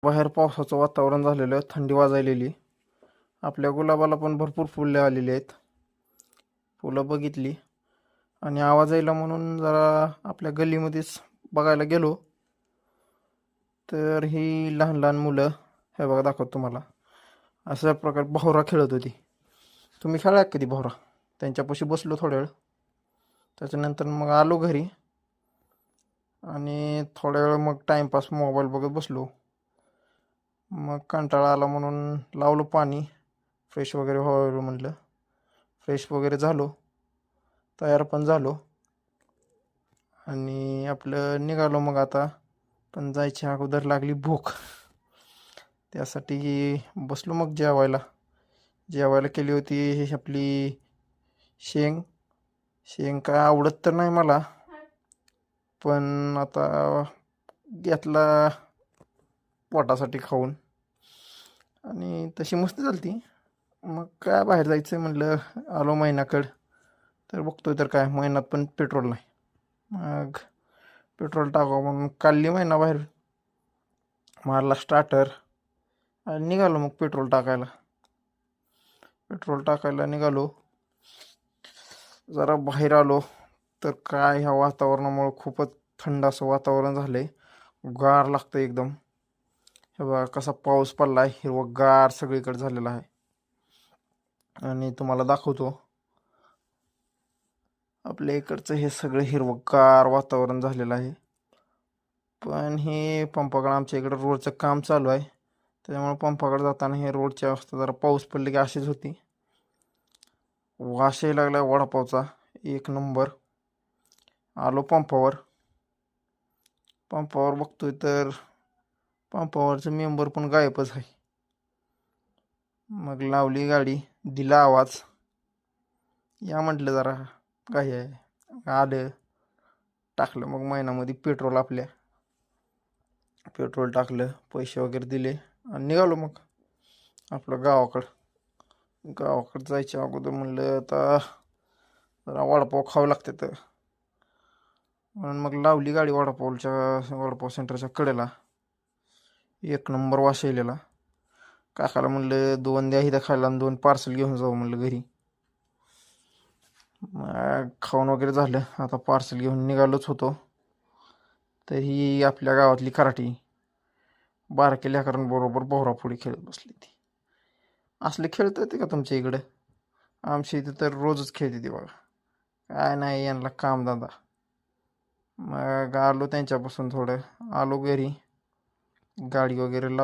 बाहेर पावसाचं वातावरण झालेलं, थंडी वाजायलेली. आपल्या गुलाबाला पण भरपूर फुले आलेली आहेत. फुलं बघितली आणि आवाज यायला म्हणून जरा आपल्या गल्लीमध्येच बघायला गेलो, तर ही लहान लहान मुलं, हे बघा दाखवतो तुम्हाला, अशा प्रकारे भोवरा खेळत होती. तुम्ही खेळला कधी भोवरा? त्यांच्यापाशी बसलो थोड्या वेळ, त्याच्यानंतर मग आलो घरी आणि थोड्या वेळ मग टाईमपास मोबाईल बघत बसलो. मग कंटाळा आला म्हणून लावलं पाणी, फ्रेश वगैरे व्हावं म्हटलं. फ्रेश वगैरे झालो, तयार पण झालो आणि आपलं निघालो. मग आता पण जायच्या अगोदर लागली भूक, त्यासाठी बसलो मग जेवायला. जेवायला केली होती ही आपली शेंग. शेंग काय आवडत तर नाही मला, पण आता घेतला पोटासाठी खाऊन आणि तशी मस्त झाली. मग काय बाहेर जायचं म्हणलं, आलो महिनाकडं, तर बघतोय तर काय महिन्यात पण पेट्रोल नाही. मग पेट्रोल टाकावं म्हणून काढली महिना बाहेर, मारला स्टार्टर आणि निघालो मग पेट्रोल टाकायला. पेट्रोल टाकायला निघालो, जरा बाहेर आलो तर काय ह्या वातावरणामुळं खूपच थंड असं वातावरण झालंय, गार लागतं एकदम. हे बघा कसा पाऊस पडलाय, हिरवंगार सगळीकडे झालेला आहे. आणि तुम्हाला दाखवतो आपल्या इकडचं हे सगळं हिरवंगार वातावरण झालेलं आहे. पण हे पंपाकडं आमच्या इकडं रोडचं काम चालू आहे, त्याच्यामुळे पंपाकडे जाताना हे रोडची अवस्था जरा पाऊस पडली की अशीच होती. वास यायला लागला वडापावचा एक नंबर. आलो पंपावर. पंपावर बघतोय तर पंपावरचं मेंबर पण गायबच आहे. मग लावली गाडी, दिला आवाज, या म्हटलं जरा काही आहे. आलं, टाकलं मग महिन्यामध्ये पेट्रोल आपल्या. पेट्रोल टाकलं, पैसे वगैरे दिले आणि निघालो मग आपलं गावाकडं. गावाकडं जायच्या अगोदर म्हणलं आता जरा वडापाव खावं लागते, तर म्हणून मग लावली गाडी वडापाव सेंटरच्या कडेला. एक नंबर वास यायलेला. काकाला म्हणलं 2 द्या इथं खायला आणि 2 पार्सल घेऊन जाऊ म्हणलं घरी. मग खाऊन वगैरे झालं, आता पार्सल घेऊन निघालोच होतो, तर ही आपल्या गावातली कराठी बारक्या लेकरांबरोबर भोवराफोडी खेळत बसली ती. असले खेळत येते का तुमच्या इकडं? आमच्या इथं तर रोजच खेळते ती बघा, काय नाही यांना कामधंदा. मग आलो त्यांच्यापासून थोडं, आलो घरी, गाडी वगैरे